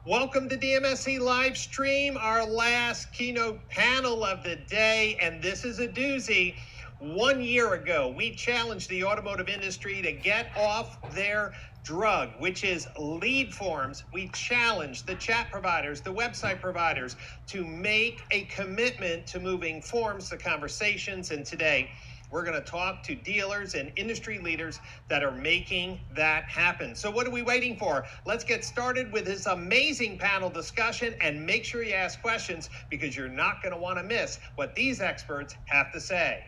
Welcome to DMSC live stream, our last keynote panel of the day, and this is a doozy. 1 year ago, we challenged the automotive industry to get off their drug, which is lead forms. We challenged the chat providers, the website providers to make a commitment to moving forms to conversations, and today, we're going to talk to dealers and industry leaders that are making that happen. So what are we waiting for? Let's get started with this amazing panel discussion, and make sure you ask questions because you're not going to want to miss what these experts have to say.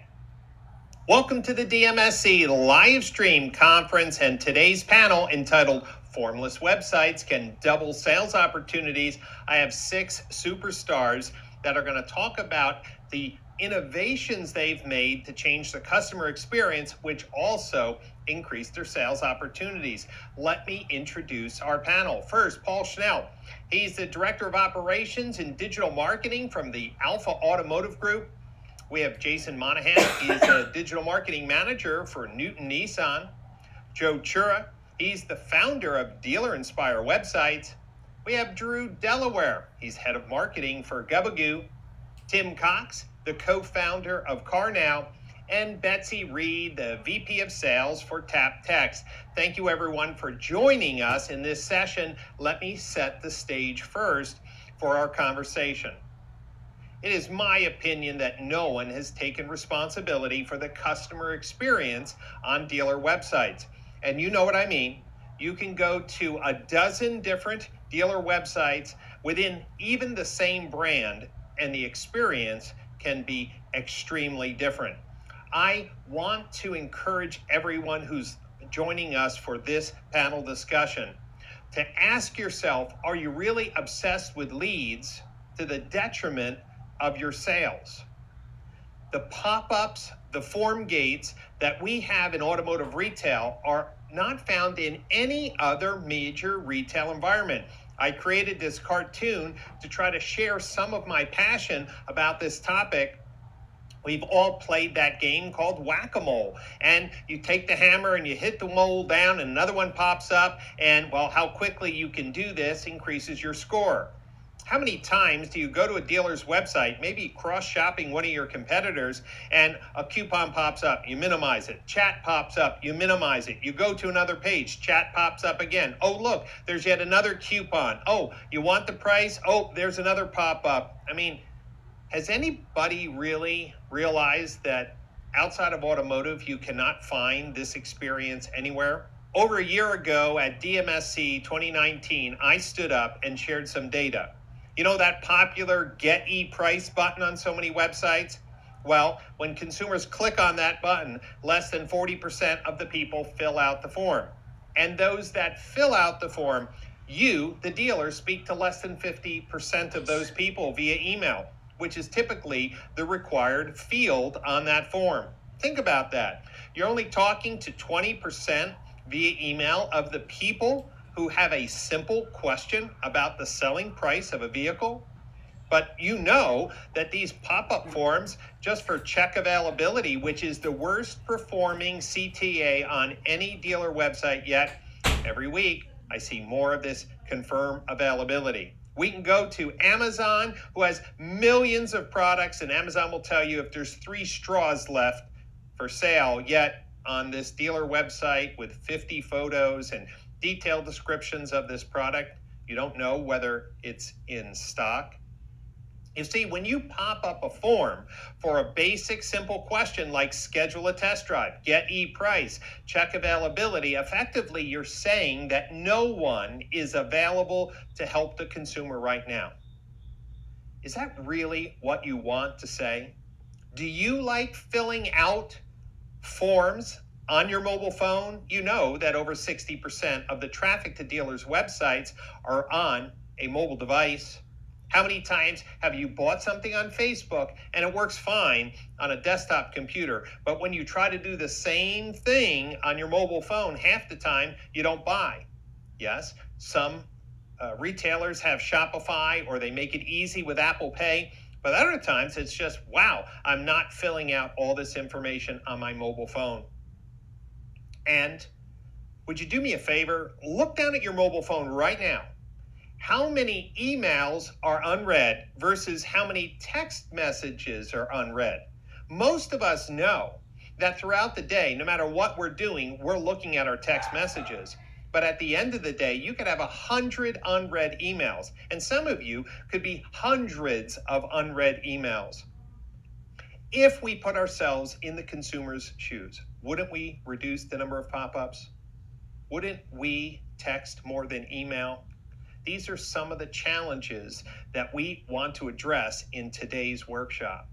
Welcome to the DMSC live stream conference, and today's panel entitled Formless Websites Can Double Sales Opportunities. I have 6 superstars that are going to talk about the innovations they've made to change the customer experience, which also increase their sales opportunities. Let me introduce our panel. First, Paul Schnell. He's the Director of Operations and Digital Marketing from the Alpha Automotive Group. We have Jason Monahan. He's a Digital Marketing Manager for Newton Nissan. Joe Chura. He's the founder of Dealer Inspire Websites. We have Drew Delaware. He's Head of Marketing for Gubagoo. Tim Cox, the co-founder of CarNow, and Betsy Reed, the VP of Sales for TapText. Thank you, everyone, for joining us in this session. Let me set the stage first for our conversation. It is my opinion that no one has taken responsibility for the customer experience on dealer websites. And you know what I mean. You can go to a dozen different dealer websites within even the same brand, and the experience can be extremely different. I want to encourage everyone who's joining us for this panel discussion to ask yourself, are you really obsessed with leads to the detriment of your sales? The pop-ups, the form gates that we have in automotive retail are not found in any other major retail environment. I created this cartoon to try to share some of my passion about this topic. We've all played that game called whack-a-mole, and you take the hammer and you hit the mole down and another one pops up, and well, how quickly you can do this increases your score. How many times do you go to a dealer's website, maybe cross-shopping one of your competitors, and a coupon pops up, you minimize it. Chat pops up, you minimize it. You go to another page, chat pops up again. Oh, look, there's yet another coupon. Oh, you want the price? Oh, there's another pop-up. I mean, has anybody really realized that outside of automotive, you cannot find this experience anywhere? Over a year ago at DMSC 2019, I stood up and shared some data. You know that popular Get E-Price button on so many websites? Well, when consumers click on that button, less than 40% of the people fill out the form. And those that fill out the form, you, the dealer, speak to less than 50% of those people via email, which is typically the required field on that form. Think about that. You're only talking to 20% via email of the people who have a simple question about the selling price of a vehicle. But you know that these pop-up forms, just for check availability, which is the worst performing CTA on any dealer website yet, every week I see more of this confirm availability. We can go to Amazon, who has millions of products, and Amazon will tell you if there's 3 straws left for sale, yet on this dealer website with 50 photos and detailed descriptions of this product, you don't know whether it's in stock. You see, when you pop up a form for a basic, simple question like schedule a test drive, get e-price, check availability, effectively you're saying that no one is available to help the consumer right now. Is that really what you want to say? Do you like filling out forms on your mobile phone? You know that over 60% of the traffic to dealers' websites are on a mobile device. How many times have you bought something on Facebook and it works fine on a desktop computer, but when you try to do the same thing on your mobile phone, half the time you don't buy? Yes, some retailers have Shopify or they make it easy with Apple Pay, but other times it's just, wow, I'm not filling out all this information on my mobile phone. And would you do me a favor? Look down at your mobile phone right now How many emails are unread versus how many text messages are unread? Most of us know that throughout the day, no matter what we're doing, we're looking at our text messages. But at the end of the day, you could have 100 unread emails, and some of you could be hundreds of unread emails. If we put ourselves in the consumer's shoes, wouldn't we reduce the number of pop-ups? Wouldn't we text more than email? These are some of the challenges that we want to address in today's workshop.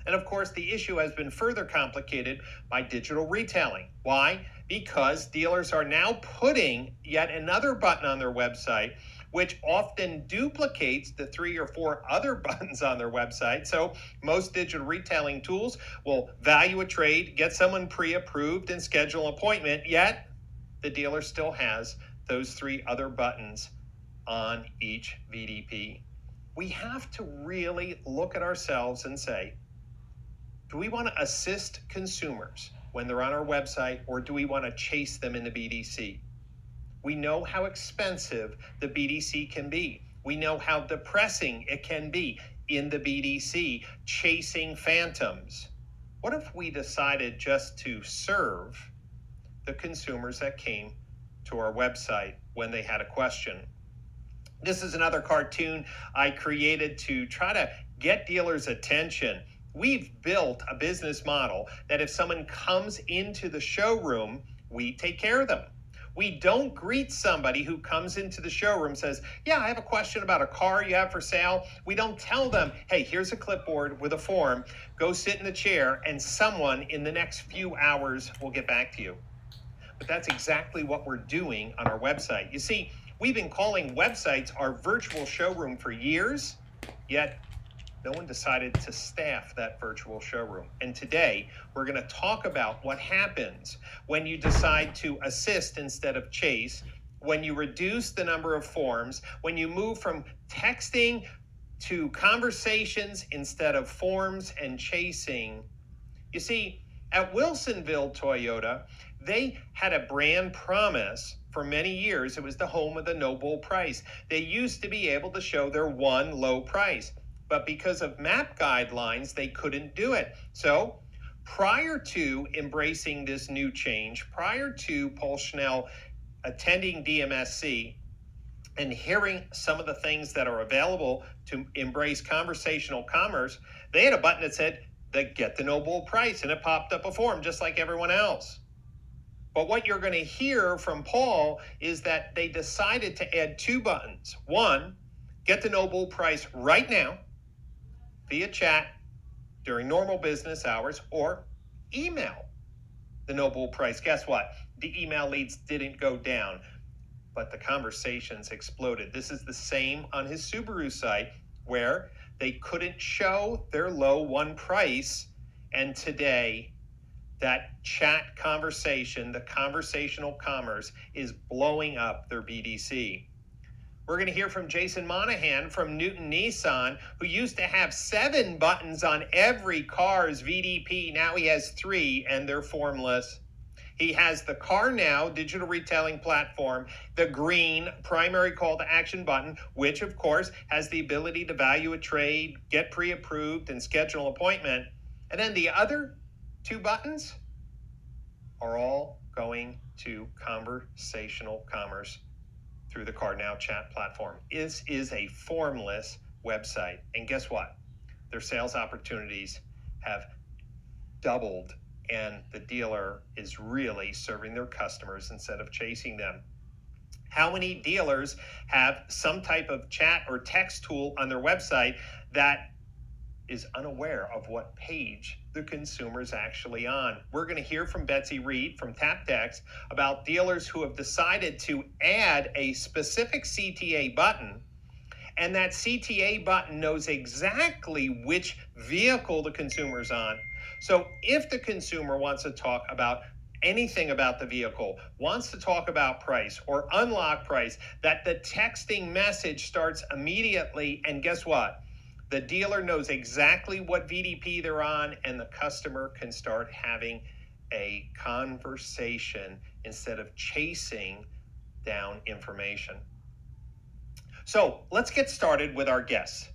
And of course, the issue has been further complicated by digital retailing. Why? Because dealers are now putting yet another button on their website, which often duplicates the 3 or 4 other buttons on their website. So most digital retailing tools will value a trade, get someone pre-approved, and schedule an appointment, yet the dealer still has those 3 other buttons on each VDP. We have to really look at ourselves and say, do we want to assist consumers when they're on our website, or do we want to chase them in the BDC? We know how expensive the BDC can be. We know how depressing it can be in the BDC, chasing phantoms. What if we decided just to serve the consumers that came to our website when they had a question? This is another cartoon I created to try to get dealers' attention. We've built a business model that if someone comes into the showroom, we take care of them. We don't greet somebody who comes into the showroom, says, yeah, I have a question about a car you have for sale. We don't tell them, hey, here's a clipboard with a form, go sit in the chair, and someone in the next few hours will get back to you. But that's exactly what we're doing on our website. You see, we've been calling websites our virtual showroom for years, yet no one decided to staff that virtual showroom. And today, we're going to talk about what happens when you decide to assist instead of chase, when you reduce the number of forms, when you move from texting to conversations instead of forms and chasing. You see, at Wilsonville Toyota, they had a brand promise for many years. It was the home of the no bull price. They used to be able to show their one low price, but because of MAP guidelines, they couldn't do it. So prior to embracing this new change, prior to Paul Schnell attending DMSC and hearing some of the things that are available to embrace conversational commerce, they had a button that said, get the no bull price, and it popped up a form just like everyone else. But what you're going to hear from Paul is that they decided to add 2 buttons. One, get the no bull price right now via chat during normal business hours, or email the no bull price. Guess what? The email leads didn't go down, but the conversations exploded. This is the same on his Subaru site, where they couldn't show their low one price, and today that chat conversation, the conversational commerce, is blowing up their BDC. We're going to hear from Jason Monahan from Newton Nissan, who used to have 7 buttons on every car's VDP. Now he has 3, and they're formless. He has the Car Now digital retailing platform, the green primary call to action button, which of course has the ability to value a trade, get pre-approved, and schedule an appointment. And then the other 2 buttons are all going to conversational commerce through the Car Now chat platform. This is a formless website. And guess what? Their sales opportunities have doubled, and the dealer is really serving their customers instead of chasing them. How many dealers have some type of chat or text tool on their website that is unaware of what page the consumer is actually on? We're going to hear from Betsy Reed from TapText about dealers who have decided to add a specific CTA button, and that CTA button knows exactly which vehicle the consumer is on. So if the consumer wants to talk about anything about the vehicle, wants to talk about price or unlock price, that the texting message starts immediately, and guess what? The dealer knows exactly what VDP they're on, and the customer can start having a conversation instead of chasing down information. So let's get started with our guests.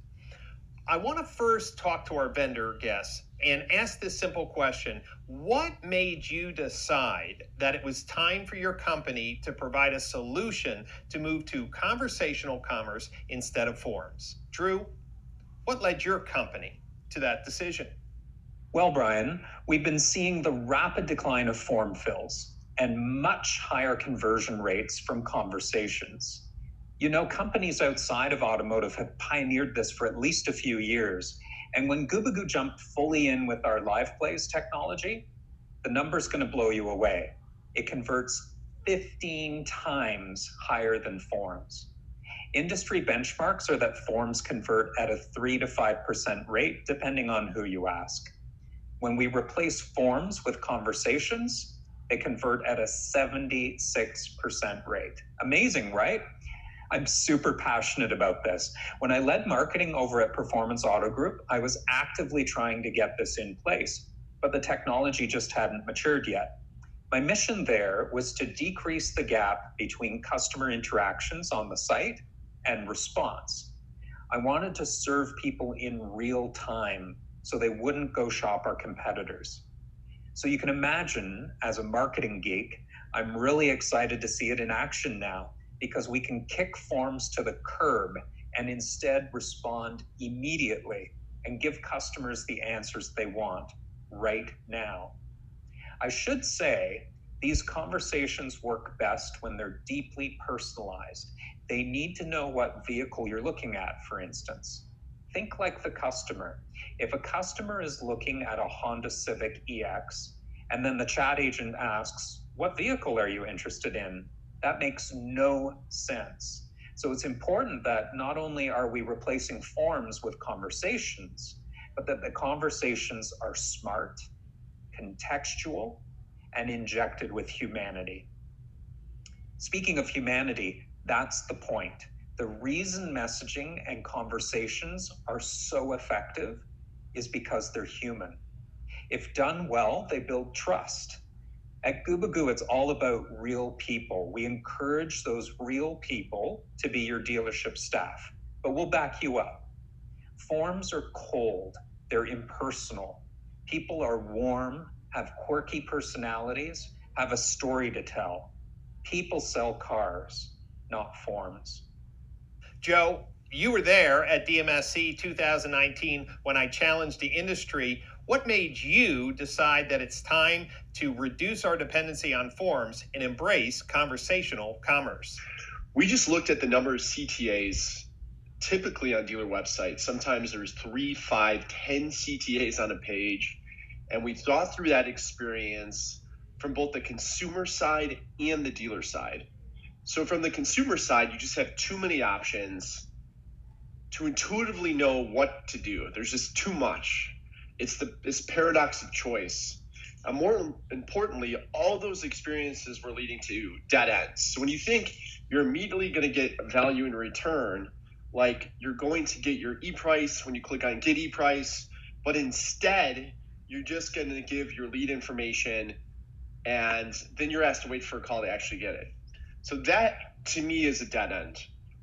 I want to first talk to our vendor guests and ask this simple question. What made you decide that it was time for your company to provide a solution to move to conversational commerce instead of forms? Drew, what led your company to that decision? Well, Brian, we've been seeing the rapid decline of form fills and much higher conversion rates from conversations. You know, companies outside of automotive have pioneered this for at least a few years. And when Gubagoo jumped fully in with our live plays technology, the number's going to blow you away. It converts 15 times higher than forms. Industry benchmarks are that forms convert at a 3 to 5% rate, depending on who you ask. When we replace forms with conversations, they convert at a 76% rate. Amazing, right? I'm super passionate about this. When I led marketing over at Performance Auto Group, I was actively trying to get this in place, but the technology just hadn't matured yet. My mission there was to decrease the gap between customer interactions on the site and response. I wanted to serve people in real time so they wouldn't go shop our competitors. So you can imagine, as a marketing geek, I'm really excited to see it in action now, because we can kick forms to the curb and instead respond immediately and give customers the answers they want right now. I should say, these conversations work best when they're deeply personalized. They need to know what vehicle you're looking at, for instance. Think like the customer. If a customer is looking at a Honda Civic EX, and then the chat agent asks, "What vehicle are you interested in?" That makes no sense. So it's important that not only are we replacing forms with conversations, but that the conversations are smart, contextual, and injected with humanity. Speaking of humanity, that's the point. The reason messaging and conversations are so effective is because they're human. If done well, they build trust. At Gubagoo, it's all about real people. We encourage those real people to be your dealership staff, but we'll back you up. Forms are cold, they're impersonal. People are warm, have quirky personalities, have a story to tell. People sell cars, not forms. Joe, you were there at DMSC 2019 when I challenged the industry. What made you decide that it's time to reduce our dependency on forms and embrace conversational commerce? We just looked at the number of CTAs typically on dealer websites. Sometimes there's 3, 5, 10 CTAs on a page. And we thought through that experience from both the consumer side and the dealer side. So from the consumer side, you just have too many options to intuitively know what to do. There's just too much. It's this paradox of choice. More importantly, all those experiences were leading to dead ends. So when you think you're immediately going to get value in return, like you're going to get your e-price when you click on get e-price, but instead you're just going to give your lead information and then you're asked to wait for a call to actually get it. So that to me is a dead end.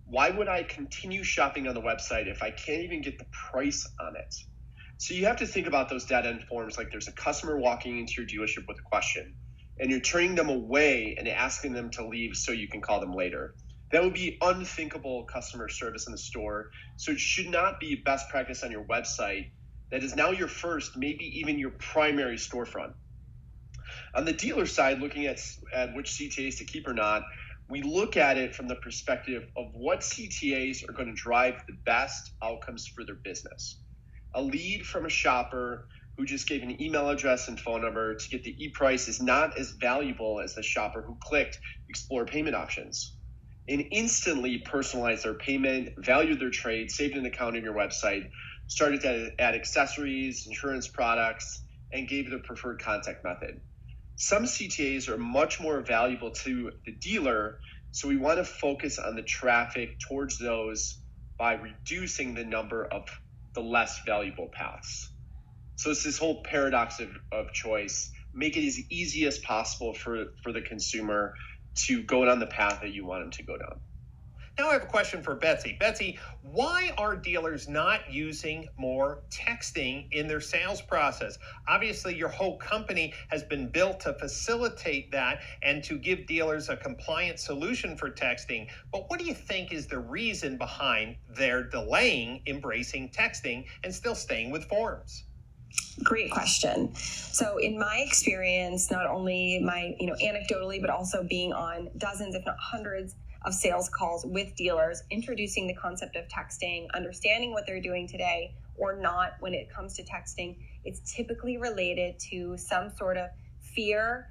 Why would I continue shopping on the website if I can't even get the price on it? So you have to think about those dead end forms like there's a customer walking into your dealership with a question and you're turning them away and asking them to leave so you can call them later. That would be unthinkable customer service in the store. So it should not be best practice on your website that is now your first, maybe even your primary storefront. On the dealer side, looking at which CTAs to keep or not, we look at it from the perspective of what CTAs are going to drive the best outcomes for their business. A lead from a shopper who just gave an email address and phone number to get the e-price is not as valuable as the shopper who clicked explore payment options and instantly personalized their payment, valued their trade, saved an account on your website, started to add accessories, insurance products, and gave their preferred contact method. Some CTAs are much more valuable to the dealer, so we want to focus on the traffic towards those by reducing the number of the less valuable paths. So it's this whole paradox of choice. Make it as easy as possible for the consumer to go down the path that you want them to go down. Now I have a question for Betsy. Betsy, why are dealers not using more texting in their sales process? Obviously, your whole company has been built to facilitate that and to give dealers a compliant solution for texting. But what do you think is the reason behind their delaying embracing texting and still staying with forms? Great question. So in my experience, not only anecdotally, but also being on dozens, if not hundreds of sales calls with dealers, introducing the concept of texting, understanding what they're doing today or not when it comes to texting, it's typically related to some sort of fear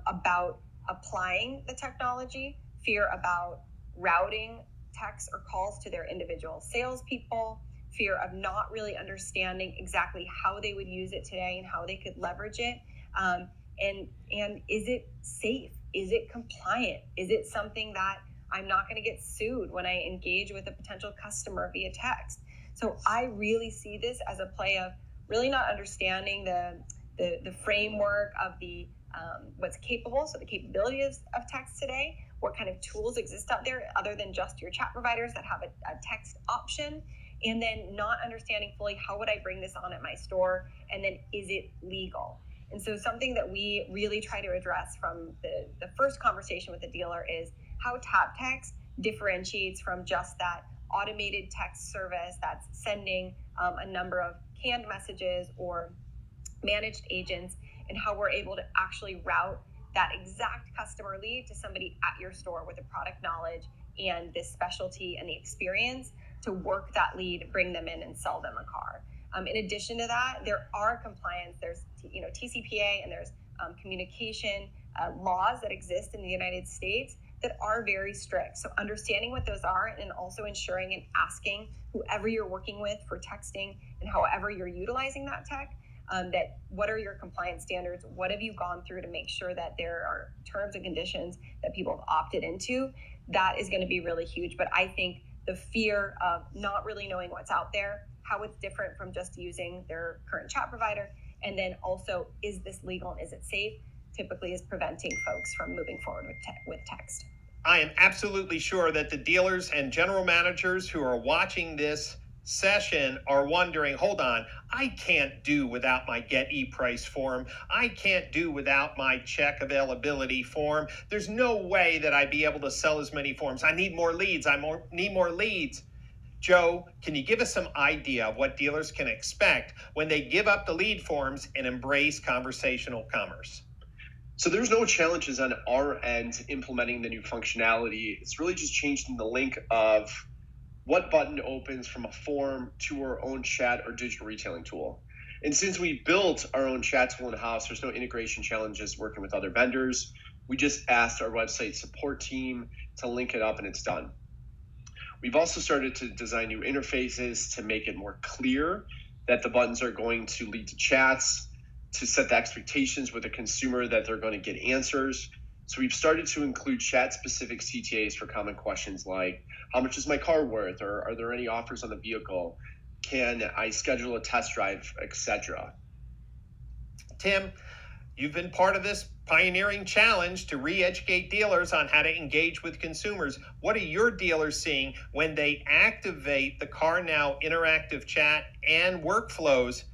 about applying the technology, fear about routing texts or calls to their individual salespeople, fear of not really understanding exactly how they would use it today and how they could leverage it. And is it safe? Is it compliant? Is it something that I'm not going to get sued when I engage with a potential customer via text? So I really see this as a play of really not understanding the framework of the what's capable, so the capabilities of text today, what kind of tools exist out there other than just your chat providers that have a text option, and then not understanding fully how would I bring this on at my store, and then is it legal? And so something that we really try to address from the first conversation with the dealer is how tap text differentiates from just that automated text service that's sending a number of canned messages or managed agents, and how we're able to actually route that exact customer lead to somebody at your store with the product knowledge and this specialty and the experience to work that lead, bring them in and sell them a car. In addition to that, there are compliance, there's TCPA, and there's communication laws that exist in the United States that are very strict. So understanding what those are and also ensuring and asking whoever you're working with for texting and however you're utilizing that tech, that what are your compliance standards? What have you gone through to make sure that there are terms and conditions that people have opted into? That is going to be really huge. But I think the fear of not really knowing what's out there, how it's different from just using their current chat provider, and then also, is this legal and is it safe, typically is preventing folks from moving forward with text. I am absolutely sure that the dealers and general managers who are watching this session are wondering, hold on, I can't do without my get e-price form. I can't do without my check availability form. There's no way that I'd be able to sell as many forms. I need more leads. Need more leads. Joe, can you give us some idea of what dealers can expect when they give up the lead forms and embrace conversational commerce? So there's no challenges on our end implementing the new functionality. It's really just changing the link of what button opens from a form to our own chat or digital retailing tool. And since we built our own chat tool in-house, there's no integration challenges working with other vendors. We just asked our website support team to link it up and it's done. We've also started to design new interfaces to make it more clear that the buttons are going to lead to chats, to set the expectations with the consumer that they're going to get answers. So we've started to include chat-specific CTAs for common questions like, how much is my car worth? Or are there any offers on the vehicle? Can I schedule a test drive, etc.? Tim, you've been part of this pioneering challenge to re-educate dealers on how to engage with consumers. What are your dealers seeing when they activate the CarNow interactive chat and workflows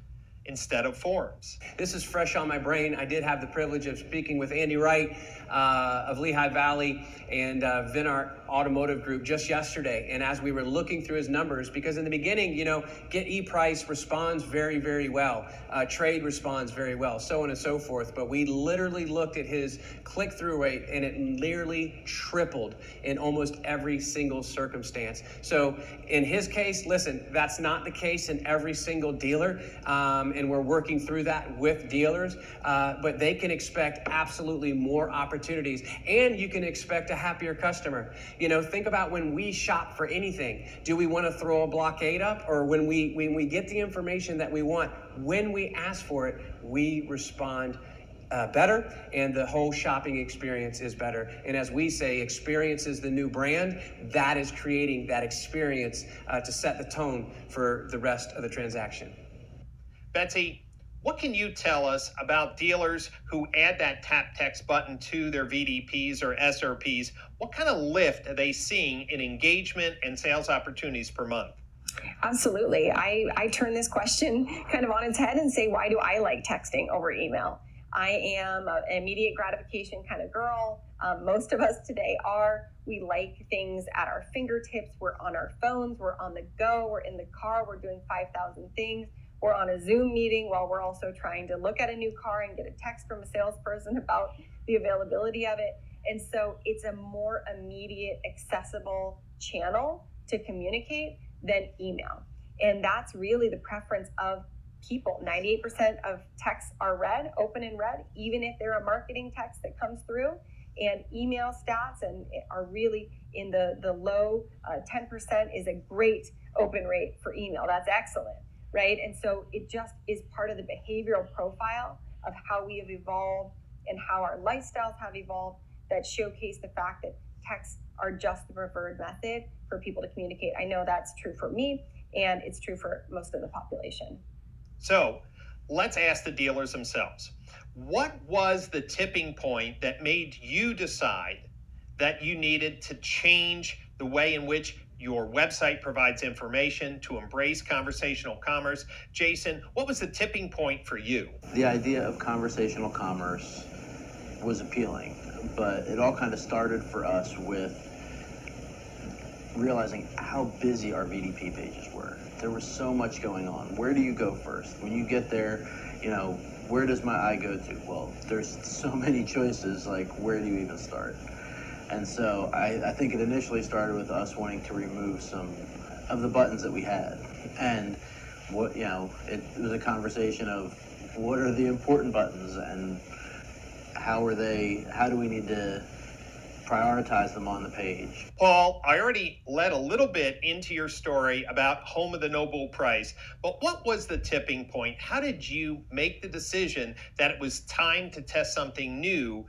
instead of forms? This is fresh on my brain. I did have the privilege of speaking with Andy Wright of Lehigh Valley and Vinart Automotive Group just yesterday. And as we were looking through his numbers, because in the beginning, Get ePrice responds very, very well. Trade responds very well, so on and so forth. But we literally looked at his click-through rate, and it nearly tripled in almost every single circumstance. So in his case, listen, that's not the case in every single dealer. And we're working through that with dealers, but they can expect absolutely more opportunities, and you can expect a happier customer. Think about when we shop for anything. Do we want to throw a blockade up, or when we get the information that we want, when we ask for it, we respond better, and the whole shopping experience is better. And as we say, experience is the new brand. That is creating that experience to set the tone for the rest of the transaction. Betsy, What can you tell us about dealers who add that tap text button to their VDPs or SRPs? What kind of lift are they seeing in engagement and sales opportunities per month? Absolutely. I turn this question kind of on its head and say, why do I like texting over email? I am an immediate gratification kind of girl. Most of us today are. We like things at our fingertips. We're on our phones. We're on the go. We're in the car. We're doing 5,000 things. We're on a Zoom meeting while we're also trying to look at a new car and get a text from a salesperson about the availability of it. And so it's a more immediate, accessible channel to communicate than email. And that's really the preference of people. 98% of texts are read, open and read, even if they're a marketing text that comes through. And email stats are really in the low 10% is a great open rate for email. That's excellent, right? And so it just is part of the behavioral profile of how we have evolved and how our lifestyles have evolved that showcase the fact that texts are just the preferred method for people to communicate. I know that's true for me, and it's true for most of the population. So let's ask the dealers themselves. What was the tipping point that made you decide that you needed to change the way in which your website provides information to embrace conversational commerce? Jason, what was the tipping point for you? The idea of conversational commerce was appealing, but it all kind of started for us with realizing how busy our VDP pages were. There was so much going on. Where do you go first? When you get there, where does my eye go to? Well, there's so many choices, like where do you even start? And so I think it initially started with us wanting to remove some of the buttons that we had. And it was a conversation of what are the important buttons and how do we need to prioritize them on the page. Paul, I already led a little bit into your story about home of the noble price, but what was the tipping point? How did you make the decision that it was time to test something new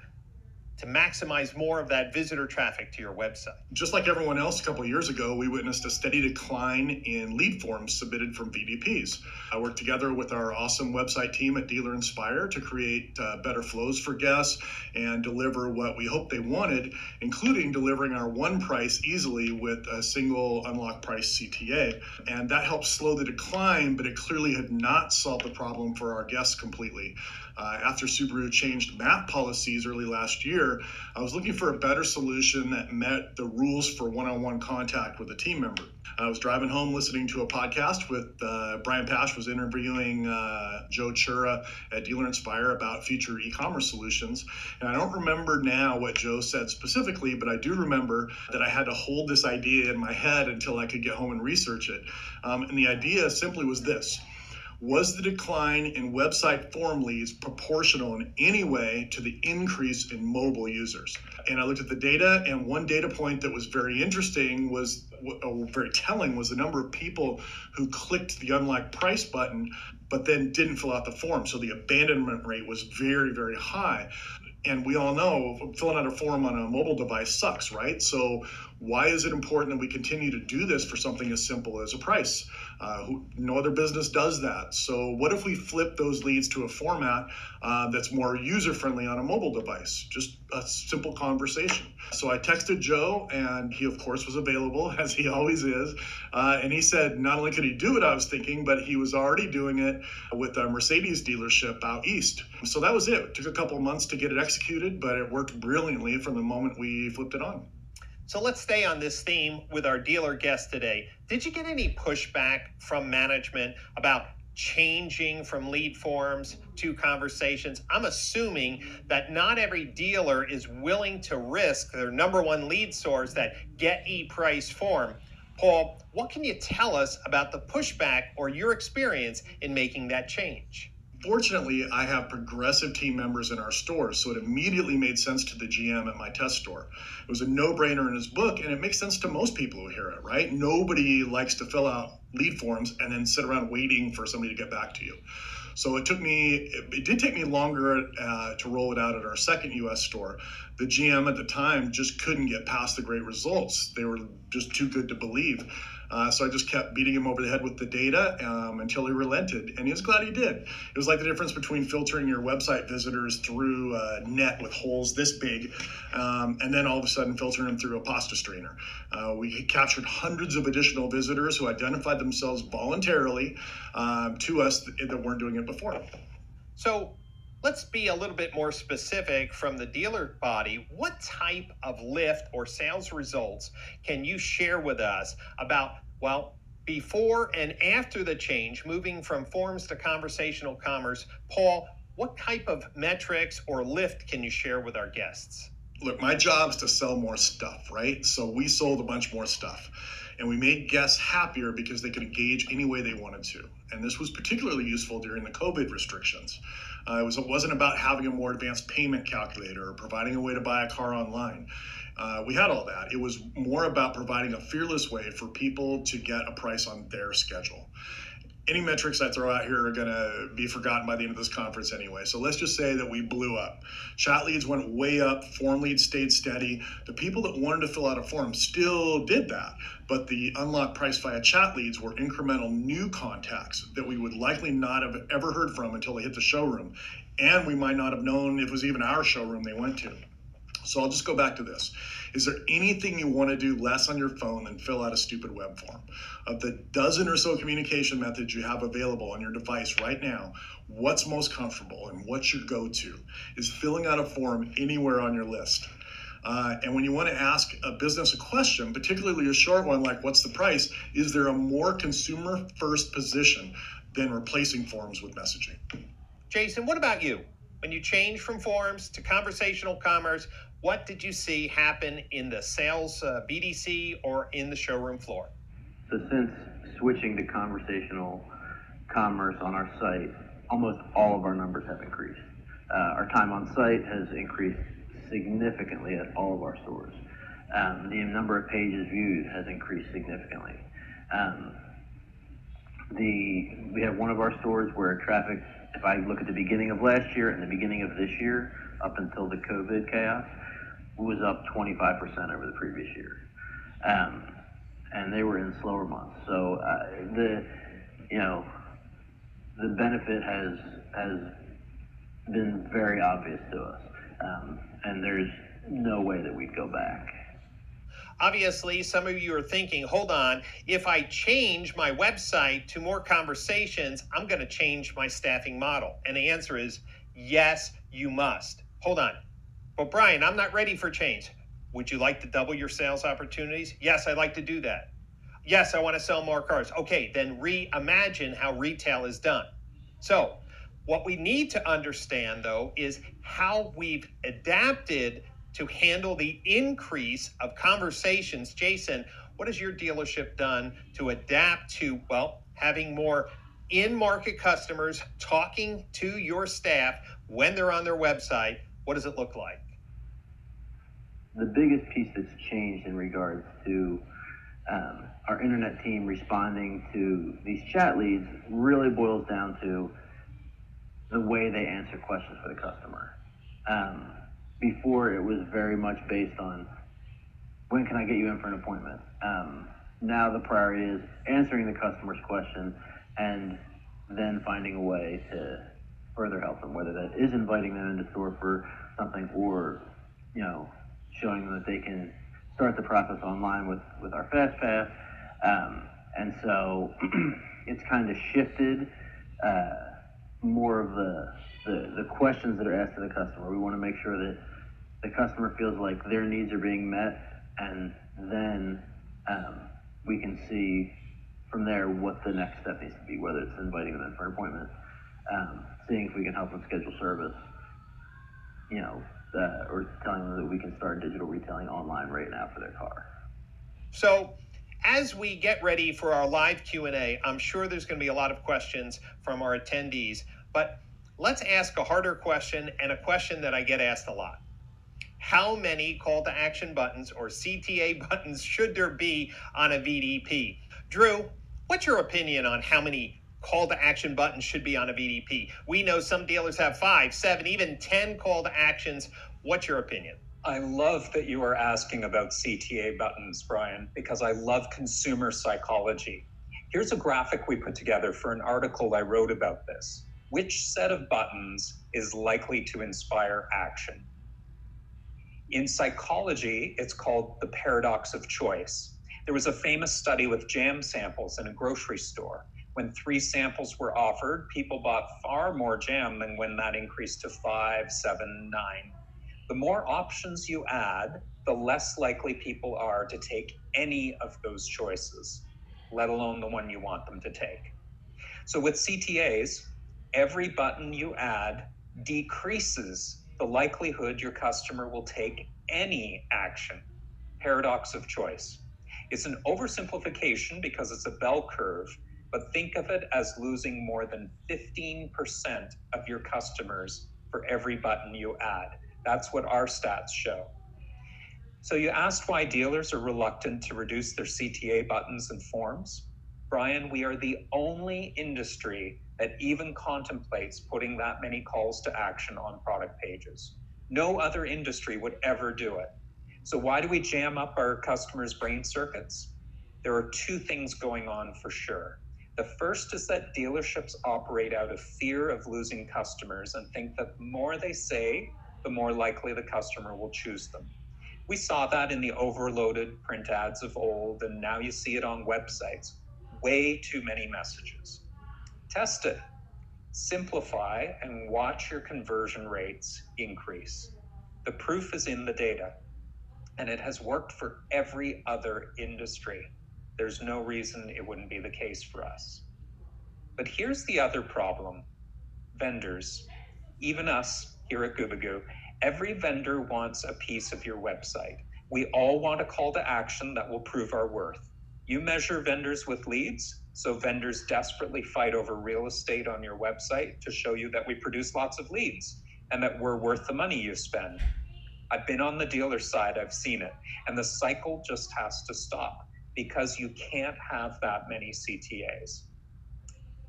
to maximize more of that visitor traffic to your website? Just like everyone else, a couple of years ago, we witnessed a steady decline in lead forms submitted from VDPs. I worked together with our awesome website team at Dealer Inspire to create better flows for guests and deliver what we hoped they wanted, including delivering our one price easily with a single unlock price CTA. And that helped slow the decline, but it clearly had not solved the problem for our guests completely. After Subaru changed map policies early last year, I was looking for a better solution that met the rules for one-on-one contact with a team member. I was driving home listening to a podcast with Brian Pash was interviewing Joe Chura at Dealer Inspire about future e-commerce solutions. And I don't remember now what Joe said specifically, but I do remember that I had to hold this idea in my head until I could get home and research it. And the idea simply was this. Was the decline in website form leads proportional in any way to the increase in mobile users? And I looked at the data, and one data point that was very interesting was, or very telling, was the number of people who clicked the unlock price button, but then didn't fill out the form. So the abandonment rate was very, very high. And we all know filling out a form on a mobile device sucks, right? So why is it important that we continue to do this for something as simple as a price? No other business does that. So what if we flip those leads to a format that's more user-friendly on a mobile device? Just a simple conversation. So I texted Joe, and he, of course, was available, as he always is. And he said not only could he do what I was thinking, but he was already doing it with a Mercedes dealership out east. So that was it. It took a couple of months to get it executed, but it worked brilliantly from the moment we flipped it on. So let's stay on this theme with our dealer guest today. Did you get any pushback from management about changing from lead forms to conversations? I'm assuming that not every dealer is willing to risk their number one lead source, that get e-price form. Paul, what can you tell us about the pushback or your experience in making that change? Fortunately, I have progressive team members in our stores, so it immediately made sense to the GM at my test store. It was a no-brainer in his book, and it makes sense to most people who hear it, right? Nobody likes to fill out lead forms and then sit around waiting for somebody to get back to you. So it did take me longer to roll it out at our second U.S. store. The GM at the time just couldn't get past the great results. They were just too good to believe. So I just kept beating him over the head with the data until he relented, and he was glad he did. It was like the difference between filtering your website visitors through a net with holes this big, and then all of a sudden filtering them through a pasta strainer. We captured hundreds of additional visitors who identified themselves voluntarily to us that weren't doing it before. So let's be a little bit more specific from the dealer body. What type of lift or sales results can you share with us about, well, before and after the change, moving from forms to conversational commerce? Paul, what type of metrics or lift can you share with our guests? Look, my job is to sell more stuff, right? So we sold a bunch more stuff, and we made guests happier because they could engage any way they wanted to. And this was particularly useful during the COVID restrictions. It wasn't about having a more advanced payment calculator or providing a way to buy a car online. We had all that. It was more about providing a fearless way for people to get a price on their schedule. Any metrics I throw out here are going to be forgotten by the end of this conference anyway. So let's just say that we blew up. Chat leads went way up. Form leads stayed steady. The people that wanted to fill out a form still did that. But the unlocked price via chat leads were incremental new contacts that we would likely not have ever heard from until they hit the showroom. And we might not have known if it was even our showroom they went to. So I'll just go back to this. Is there anything you want to do less on your phone than fill out a stupid web form? Of the dozen or so communication methods you have available on your device right now, what's most comfortable and what's your go-to? Is filling out a form anywhere on your list? And when you want to ask a business a question, particularly a short one like what's the price, is there a more consumer-first position than replacing forms with messaging? Jason, what about you? When you changed from forms to conversational commerce, what did you see happen in the sales BDC or in the showroom floor? So since switching to conversational commerce on our site, almost all of our numbers have increased. Our time on site has increased significantly at all of our stores. The number of pages viewed has increased significantly. We have one of our stores where traffic, if I look at the beginning of last year and the beginning of this year, up until the COVID chaos, was up 25% over the previous year. And they were in slower months. So the benefit has been very obvious to us. And there's no way that we'd go back. Obviously, some of you are thinking, hold on, if I change my website to more conversations, I'm going to change my staffing model. And the answer is yes, you must. Hold on. But Brian, I'm not ready for change. Would you like to double your sales opportunities? Yes, I'd like to do that. Yes, I want to sell more cars. Okay, then reimagine how retail is done. So what we need to understand, though, is how we've adapted to handle the increase of conversations. Jason, what has your dealership done to adapt to, well, having more in-market customers talking to your staff when they're on their website? What does it look like? The biggest piece that's changed in regards to our internet team responding to these chat leads really boils down to the way they answer questions for the customer. Before, it was very much based on, when can I get you in for an appointment? Now the priority is answering the customer's question and then finding a way to further help them, whether that is inviting them into store for something or, showing them that they can start the process online with our Fast Pass. And so it's kind of shifted more of the questions that are asked to the customer. We want to make sure that the customer feels like their needs are being met, and then we can see from there what the next step needs to be, whether it's inviting them in for an appointment, seeing if we can help them schedule service, or telling them that we can start digital retailing online right now for their car. So as we get ready for our live Q&A, I'm sure there's going to be a lot of questions from our attendees, but let's ask a harder question and a question that I get asked a lot. How many call to action buttons or CTA buttons should there be on a VDP? Drew, what's your opinion on how many call to action buttons should be on a VDP? We know some dealers have 5, 7, even 10 call to actions. What's your opinion? I love that you are asking about CTA buttons, Brian, because I love consumer psychology. Here's a graphic we put together for an article I wrote about this. Which set of buttons is likely to inspire action? In psychology, it's called the paradox of choice. There was a famous study with jam samples in a grocery store. When 3 samples were offered, people bought far more jam than when that increased to 5, 7, 9. The more options you add, the less likely people are to take any of those choices, let alone the one you want them to take. So with CTAs, every button you add decreases the likelihood your customer will take any action. Paradox of choice. It's an oversimplification because it's a bell curve, but think of it as losing more than 15% of your customers for every button you add. That's what our stats show. So you asked why dealers are reluctant to reduce their CTA buttons and forms. Brian, we are the only industry that even contemplates putting that many calls to action on product pages. No other industry would ever do it. So why do we jam up our customers' brain circuits? There are 2 things going on for sure. The first is that dealerships operate out of fear of losing customers and think that the more they say, the more likely the customer will choose them. We saw that in the overloaded print ads of old, and now you see it on websites. Way too many messages. Test it. Simplify and watch your conversion rates increase. The proof is in the data, and it has worked for every other industry. There's no reason it wouldn't be the case for us. But here's the other problem. Vendors, even us here at Goobagoo, every vendor wants a piece of your website. We all want a call to action that will prove our worth. You measure vendors with leads, so vendors desperately fight over real estate on your website to show you that we produce lots of leads and that we're worth the money you spend. I've been on the dealer side, I've seen it, and the cycle just has to stop because you can't have that many CTAs.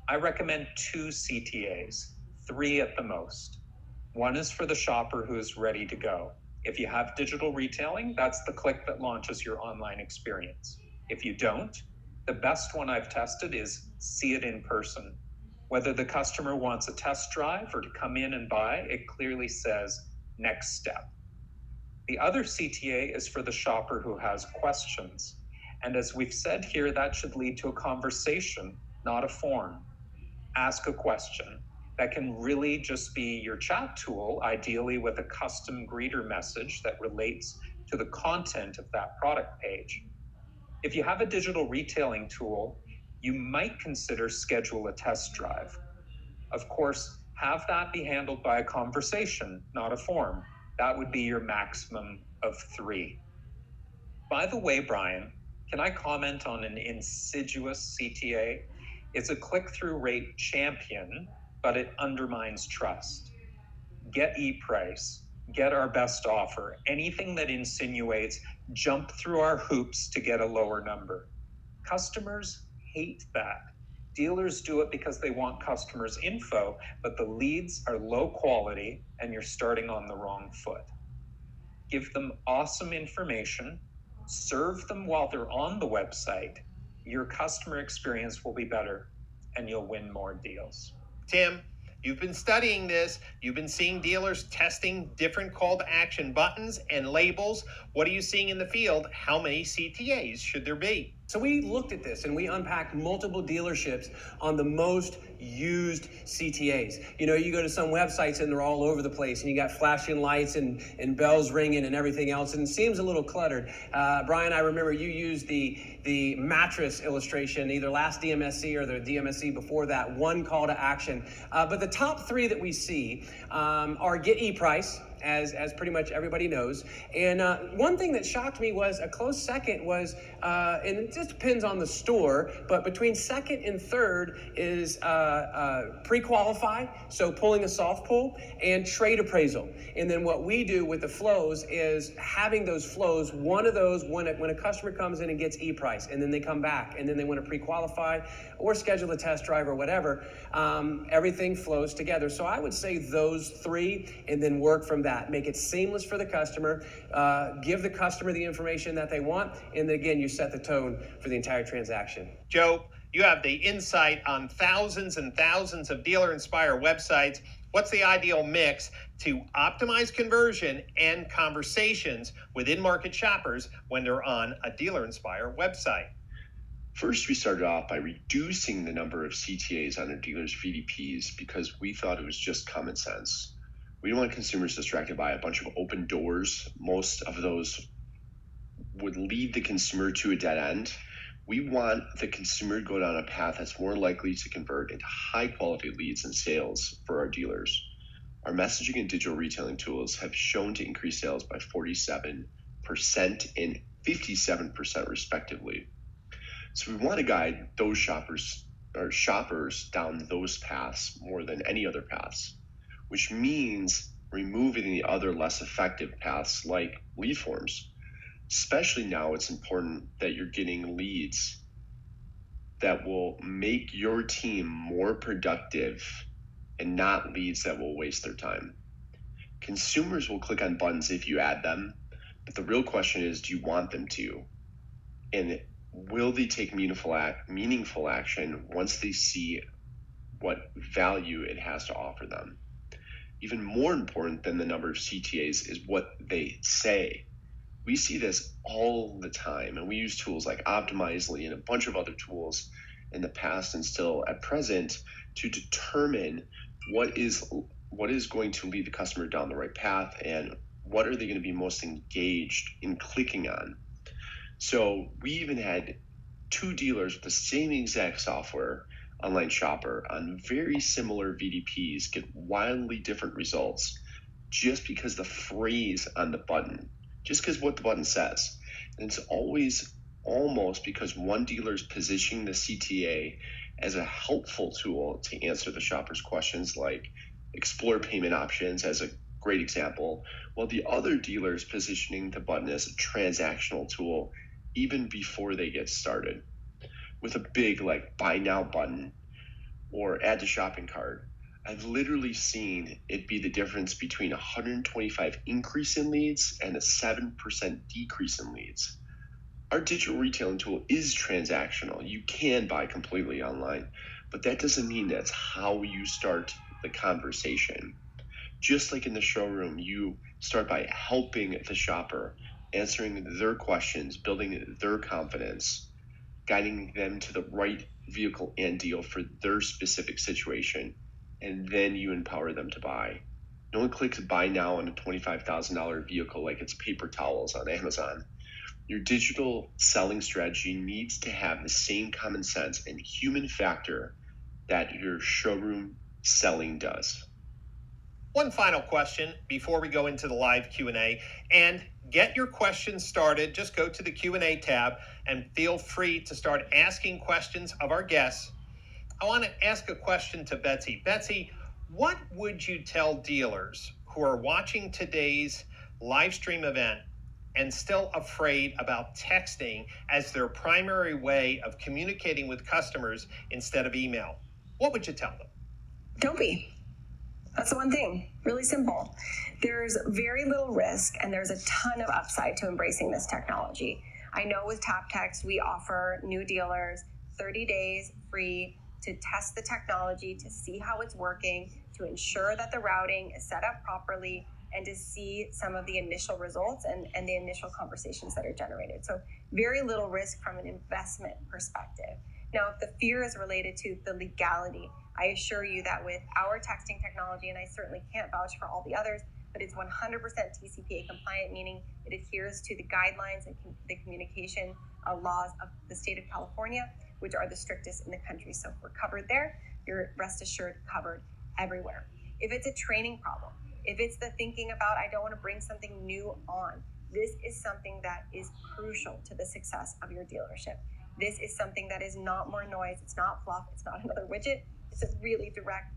I recommend 2 CTAs, 3 at the most. One is for the shopper who is ready to go. If you have digital retailing, that's the click that launches your online experience. If you don't, the best one I've tested is see it in person. Whether the customer wants a test drive or to come in and buy, it clearly says next step. The other CTA is for the shopper who has questions. And as we've said here, that should lead to a conversation, not a form. Ask a question. That can really just be your chat tool, ideally with a custom greeter message that relates to the content of that product page. If you have a digital retailing tool, you might consider schedule a test drive. Of course, have that be handled by a conversation, not a form. That would be your maximum of 3. By the way, Brian, can I comment on an insidious CTA? It's a click-through rate champion, but it undermines trust. Get e-price, get our best offer, anything that insinuates jump through our hoops to get a lower number. Customers hate that. Dealers do it because they want customers' info, but the leads are low quality and you're starting on the wrong foot. Give them awesome information, serve them while they're on the website. Your customer experience will be better and you'll win more deals. Tim, you've been studying this. You've been seeing dealers testing different call to action buttons and labels. What are you seeing in the field? How many CTAs should there be? So we looked at this and we unpacked multiple dealerships on the most used CTAs. You know, you go to some websites and they're all over the place and you got flashing lights and bells ringing and everything else, and it seems a little cluttered. Brian, I remember you used the mattress illustration, either last DMSC or the DMSC before that, one call to action. But the top 3 that we see are get e-price, as pretty much everybody knows. And one thing that shocked me was a close second was, and it just depends on the store, but between second and third is pre-qualify, so pulling a soft pull, and trade appraisal. And then what we do with the flows is having those flows, one of those when a customer comes in and gets e-price, and then they come back, and then they want to pre-qualify or schedule a test drive or whatever, everything flows together. So I would say those 3, and then work from that. that, make it seamless for the customer, give the customer the information that they want, and then again, you set the tone for the entire transaction. Joe, you have the insight on thousands and thousands of Dealer Inspire websites. What's the ideal mix to optimize conversion and conversations with in-market shoppers when they're on a Dealer Inspire website? First, we started off by reducing the number of CTAs on our dealers' VDPs because we thought it was just common sense. We don't want consumers distracted by a bunch of open doors. Most of those would lead the consumer to a dead end. We want the consumer to go down a path that's more likely to convert into high quality leads and sales for our dealers. Our messaging and digital retailing tools have shown to increase sales by 47% and 57% respectively. So we want to guide those shoppers down those paths more than any other paths, which means removing the other less effective paths like lead forms. Especially now, it's important that you're getting leads that will make your team more productive and not leads that will waste their time. Consumers will click on buttons if you add them, but the real question is, do you want them to? And will they take meaningful action once they see what value it has to offer them? Even more important than the number of CTAs is what they say. We see this all the time, and we use tools like Optimizely and a bunch of other tools in the past and still at present to determine what is going to lead the customer down the right path and what are they going to be most engaged in clicking on. So we even had two dealers with the same exact software, Online Shopper, on very similar VDPs get wildly different results just because the phrase on the button, just because what the button says. And it's always almost because one dealer is positioning the CTA as a helpful tool to answer the shopper's questions, like explore payment options as a great example, while the other dealer is positioning the button as a transactional tool even before they get started. With a big like buy now button or add to shopping cart, I've literally seen it be the difference between 125 increase in leads and a 7% decrease in leads. Our digital retailing tool is transactional. You can buy completely online, but that doesn't mean that's how you start the conversation. Just like in the showroom, you start by helping the shopper, answering their questions, building their confidence, guiding them to the right vehicle and deal for their specific situation, and then you empower them to buy. No one clicks buy now on a $25,000 vehicle like it's paper towels on Amazon. Your digital selling strategy needs to have the same common sense and human factor that your showroom selling does. One final question before we go into the live Q&A, and get your questions started. Just go to the Q&A tab and feel free to start asking questions of our guests. I want to ask a question to Betsy. Betsy, what would you tell dealers who are watching today's live stream event and still afraid about texting as their primary way of communicating with customers instead of email? What would you tell them? Don't be. That's the one thing. Really simple. There's very little risk and there's a ton of upside to embracing this technology. I know with TapText, we offer new dealers 30 days free to test the technology, to see how it's working, to ensure that the routing is set up properly, and to see some of the initial results and the initial conversations that are generated. So very little risk from an investment perspective. Now, if the fear is related to the legality, I assure you that with our texting technology, and I certainly can't vouch for all the others, but it's 100% TCPA compliant, meaning it adheres to the guidelines and the communication laws of the state of California, which are the strictest in the country. So if we're covered there, you're rest assured covered everywhere. If it's a training problem, if it's the thinking about, I don't want to bring something new on, this is something that is crucial to the success of your dealership. This is something that is not more noise. It's not fluff. It's not another widget. It's a really direct,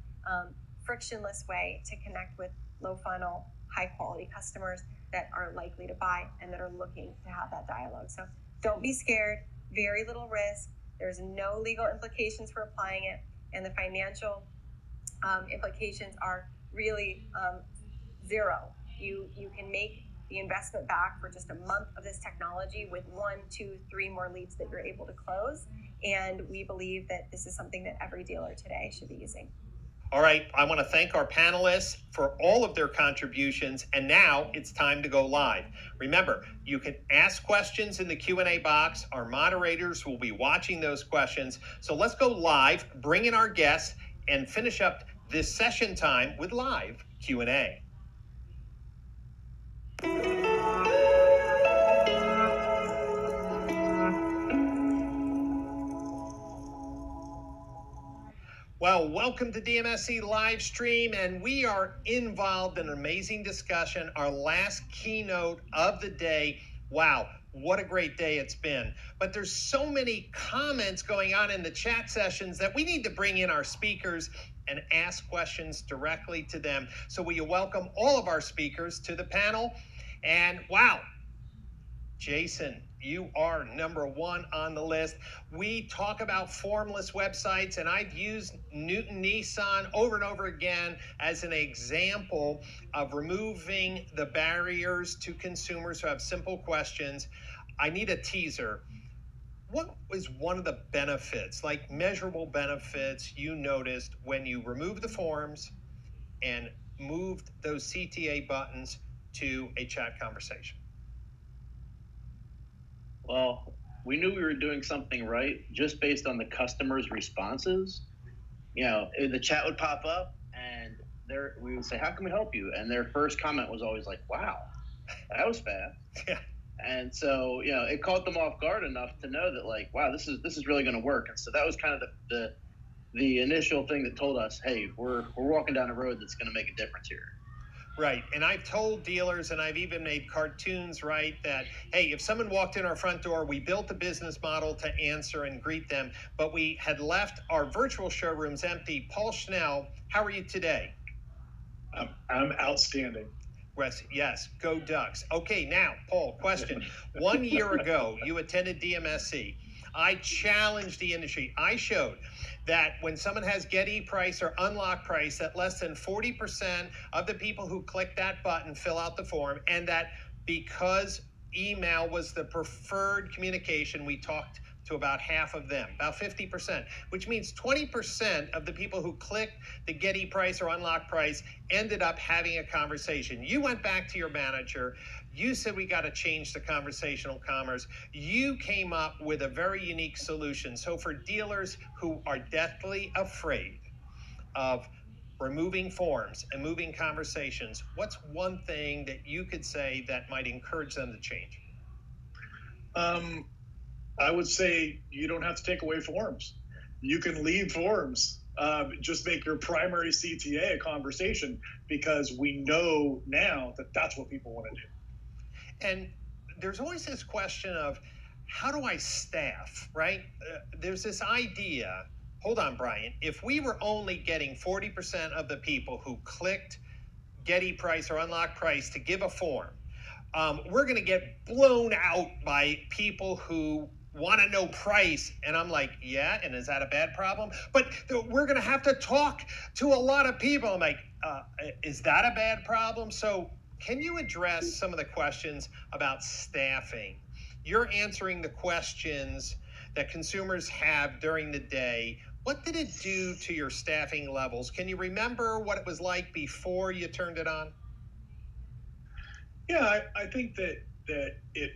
frictionless way to connect with low funnel, high quality customers that are likely to buy and that are looking to have that dialogue. So don't be scared. Very little risk. There's no legal implications for applying it. And the financial implications are really zero You can make the investment back for just a month of this technology with 1, 2, 3 more leads that you're able to close. And we believe that this is something that every dealer today should be using. All right, I want to thank our panelists for all of their contributions, and now it's time to go live. Remember, you can ask questions in the Q&A box. Our moderators will be watching those questions. So let's go live, bring in our guests, and finish up this session time with live Q&A. Well, welcome to DMSC live stream, and we are involved in an amazing discussion, our last keynote of the day. Wow, what a great day it's been. But there's so many comments going on in the chat sessions that we need to bring in our speakers and ask questions directly to them. So will you welcome all of our speakers to the panel? And wow, Jason, you are number 1 on the list. We talk about formless websites, and I've used Newton Nissan over and over again as an example of removing the barriers to consumers who have simple questions. I need a teaser. What was one of the benefits, like measurable benefits, you noticed when you removed the forms and moved those CTA buttons to a chat conversation? Well, we knew we were doing something right just based on the customers' responses. The chat would pop up and we would say, "How can we help you?" And their first comment was always like, "Wow, that was fast." Yeah. And so, it caught them off guard enough to know that, like, wow, this is really going to work. And so that was kind of the initial thing that told us, hey, we're walking down a road that's going to make a difference here. Right. And I've told dealers, and I've even made cartoons, right, that, hey, if someone walked in our front door, we built a business model to answer and greet them, but we had left our virtual showrooms empty. Paul Schnell, how are you today? I'm outstanding. Yes, go Ducks. Okay, now, Paul, question. 1 year ago, you attended DMSC. I challenged the industry. I showed that when someone has get e-price or unlock price, that less than 40% of the people who click that button fill out the form, and that because email was the preferred communication, we talked to about half of them, about 50%, which means 20% of the people who clicked the get e-price or unlock price ended up having a conversation. You went back to your manager. You said we got to change the conversational commerce. You came up with a very unique solution. So for dealers who are deathly afraid of removing forms and moving conversations, what's one thing that you could say that might encourage them to change? I would say you don't have to take away forms. You can leave forms. Just make your primary CTA a conversation, because we know now that that's what people want to do. And there's always this question of, how do I staff, right? There's this idea, hold on, Brian, if we were only getting 40% of the people who clicked get e-price or unlock price to give a form, we're going to get blown out by people who want to know price. And I'm like, yeah, and is that a bad problem? But we're going to have to talk to a lot of people. I'm like, is that a bad problem? So can you address some of the questions about staffing? You're answering the questions that consumers have during the day. What did it do to your staffing levels? Can you remember what it was like before you turned it on? Yeah, I think that it.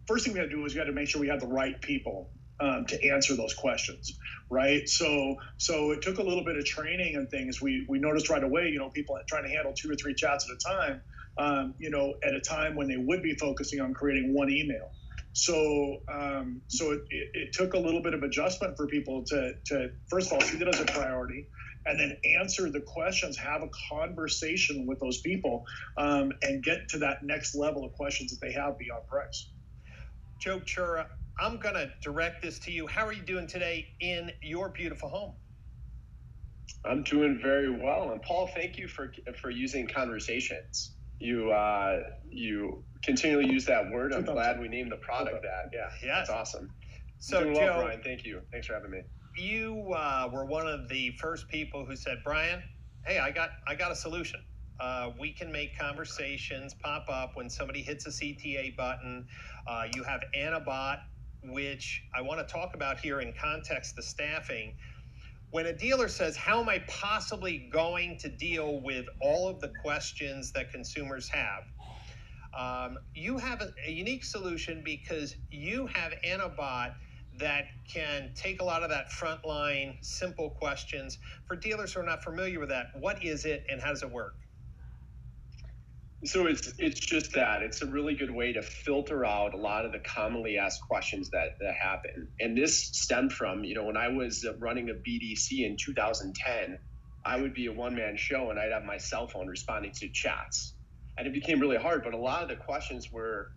First thing we got to do is we got to make sure we have the right people to answer those questions, right? So it took a little bit of training and things. We noticed right away, people trying to handle 2 or 3 chats at a time, at a time when they would be focusing on creating one email. So it took a little bit of adjustment for people to first of all see that as a priority, and then answer the questions, have a conversation with those people, and get to that next level of questions that they have beyond price. Joe Chura, I'm going to direct this to you. How are you doing today in your beautiful home? I'm doing very well. And Paul, thank you for using conversations. You continually use that word. I'm glad we named the product that. Yeah, yes. That's awesome. So, doing Joe, well, Brian, thank you. Thanks for having me. You were one of the first people who said, Brian, hey, I got a solution. we can make conversations pop up when somebody hits a CTA button. You have Anabot, which I want to talk about here in context the staffing. When a dealer says, how am I possibly going to deal with all of the questions that consumers have? You have a unique solution because you have Anabot that can take a lot of that frontline simple questions. For dealers who are not familiar with that, what is it and how does it work? So it's just that. It's a really good way to filter out a lot of the commonly asked questions that happen. And this stemmed from, when I was running a BDC in 2010, I would be a one-man show and I'd have my cell phone responding to chats. And it became really hard, but a lot of the questions were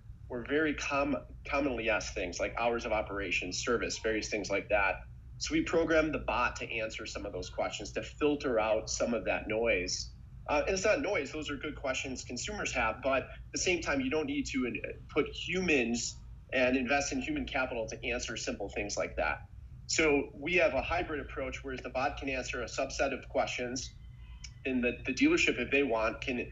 very commonly asked things like hours of operation, service, various things like that. So we programmed the bot to answer some of those questions, to filter out some of that noise. And it's not noise. Those are good questions consumers have, but at the same time, you don't need to put humans and invest in human capital to answer simple things like that. So we have a hybrid approach, whereas the bot can answer a subset of questions, and the dealership, if they want, can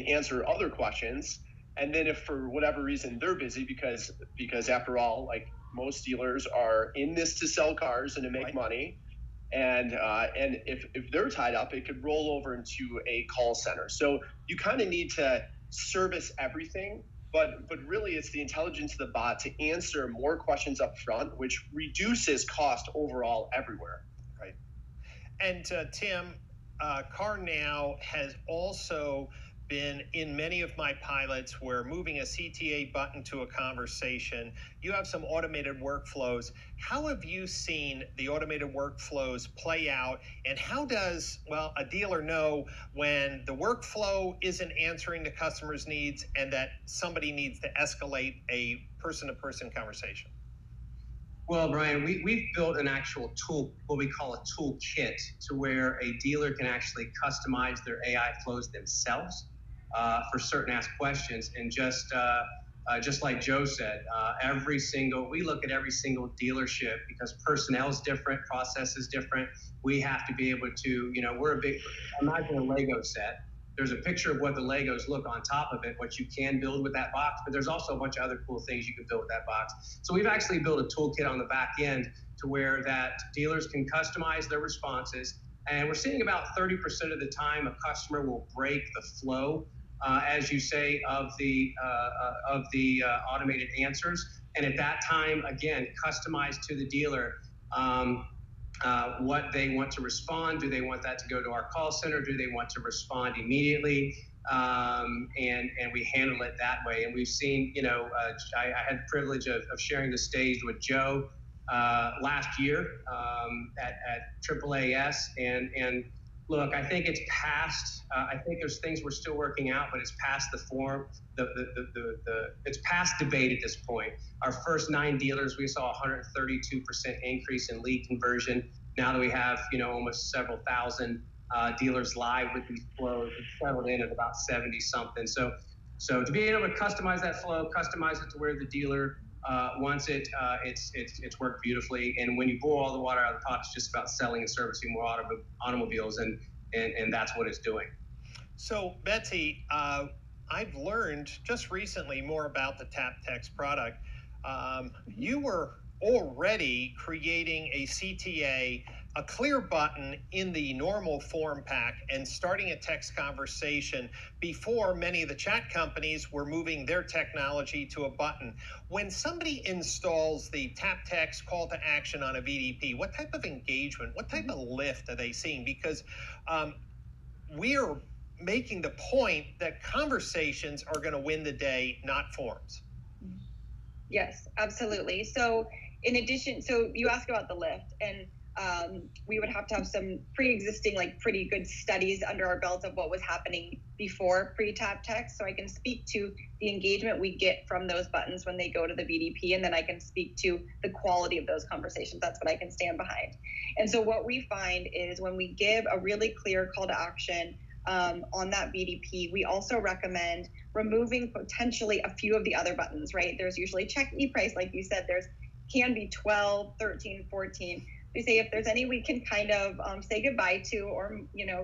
answer other questions. And then if for whatever reason they're busy, because after all, like most dealers are in this to sell cars and to make money. And if they're tied up, it could roll over into a call center. So you kind of need to service everything, but really it's the intelligence of the bot to answer more questions up front, which reduces cost overall everywhere. Right. And Tim, CarNow has also been in many of my pilots where moving a CTA button to a conversation, you have some automated workflows. How have you seen the automated workflows play out? And how does, a dealer know when the workflow isn't answering the customer's needs and that somebody needs to escalate a person-to-person conversation? Well, Brian, we've built an actual tool, what we call a toolkit, to where a dealer can actually customize their AI flows themselves for certain asked questions. And just like Joe said, we look at every single dealership because personnel is different, process is different. We have to be able to, imagine a Lego set. There's a picture of what the Legos look on top of it, what you can build with that box, but there's also a bunch of other cool things you can build with that box. So we've actually built a toolkit on the back end to where that dealers can customize their responses. And we're seeing about 30% of the time a customer will break the flow, as you say, of the automated answers. And at that time, again, customized to the dealer, what they want to respond. Do they want that to go to our call center? Do they want to respond immediately? And we handle it that way. And we've seen, I had the privilege of sharing the stage with Joe last year at AAAS. And look, I think it's past, I think there's things we're still working out, but it's past the form, it's past debate at this point. Our first 9 dealers, we saw 132% increase in lead conversion. Now that we have, almost several thousand dealers live with these flows, it's settled in at about 70 something. So to be able to customize that flow, customize it to where the dealer wants it, it's worked beautifully. And when you boil all the water out of the pot, it's just about selling and servicing more automobiles, and that's what it's doing. So Betsy, I've learned just recently more about the TapText product. You were already creating a CTA, a clear button in the normal form pack and starting a text conversation before many of the chat companies were moving their technology to a button. When somebody installs the TapText call to action on a VDP, what type of engagement, what type of lift are they seeing? Because we're making the point that conversations are going to win the day, not forms. Yes, absolutely. So in addition, so you ask about the lift, and we would have to have some pre-existing, pretty good studies under our belt of what was happening before pre-TapText. So I can speak to the engagement we get from those buttons when they go to the VDP, and then I can speak to the quality of those conversations. That's what I can stand behind. And so what we find is when we give a really clear call to action on that VDP, we also recommend removing potentially a few of the other buttons, right? There's usually check e-price, like you said, can be 12, 13, 14. We say if there's any we can kind of say goodbye to, or,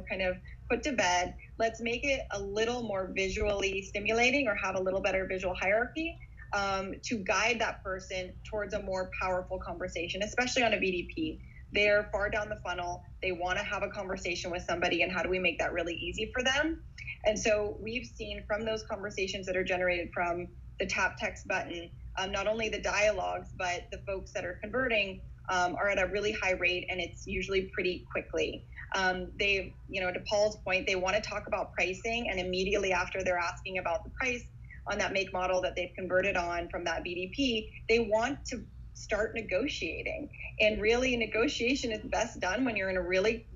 kind of put to bed. Let's make it a little more visually stimulating or have a little better visual hierarchy to guide that person towards a more powerful conversation, especially on a VDP. They're far down the funnel. They want to have a conversation with somebody, and how do we make that really easy for them? And so we've seen from those conversations that are generated from the tap text button, not only the dialogues, but the folks that are converting are at a really high rate, and it's usually pretty quickly. They, to Paul's point, they want to talk about pricing, and immediately after they're asking about the price on that make model that they've converted on from that VDP, they want to start negotiating. And really, negotiation is best done when you're in a really,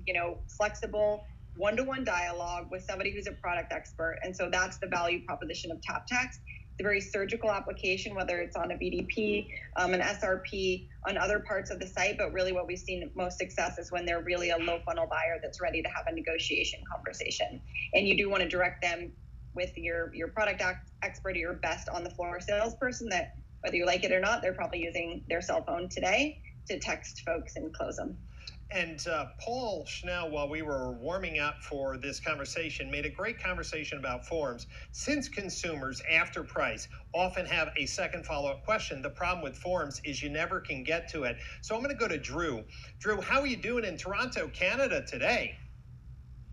flexible one-to-one dialogue with somebody who's a product expert. And so that's the value proposition of tap text. It's a very surgical application, whether it's on a VDP, an SRP, on other parts of the site. But really what we've seen most success is when they're really a low funnel buyer that's ready to have a negotiation conversation. And you do want to direct them with your product expert or your best on the floor salesperson that, whether you like it or not, they're probably using their cell phone today to text folks and close them. And Paul Schnell, while we were warming up for this conversation, made a great conversation about forms. Since consumers, after price, often have a second follow-up question, the problem with forms is you never can get to it. So I'm going to go to Drew. Drew, how are you doing in Toronto, Canada today?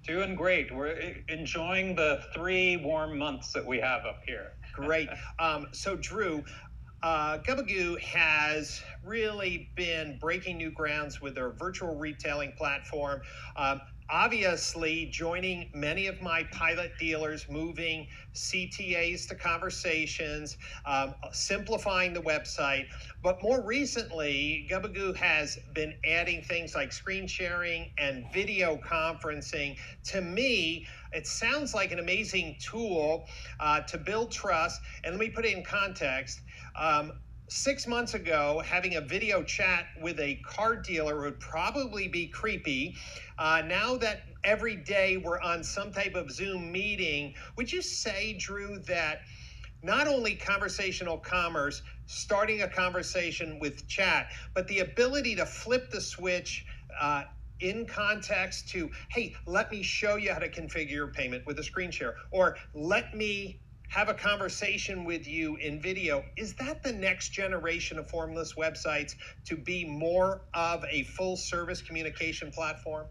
Doing great. We're enjoying the 3 warm months that we have up here. Great. So Drew, Gubagoo has really been breaking new grounds with their virtual retailing platform. Obviously, joining many of my pilot dealers, moving CTAs to conversations, simplifying the website. But more recently, Gubagoo has been adding things like screen sharing and video conferencing. To me, it sounds like an amazing tool to build trust. And let me put it in context. 6 months ago, having a video chat with a car dealer would probably be creepy. Now that every day we're on some type of Zoom meeting, would you say, Drew, that not only conversational commerce, starting a conversation with chat, but the ability to flip the switch in context to, hey, let me show you how to configure your payment with a screen share, or let me have a conversation with you in video. Is that the next generation of Formless websites, to be more of a full service communication platform?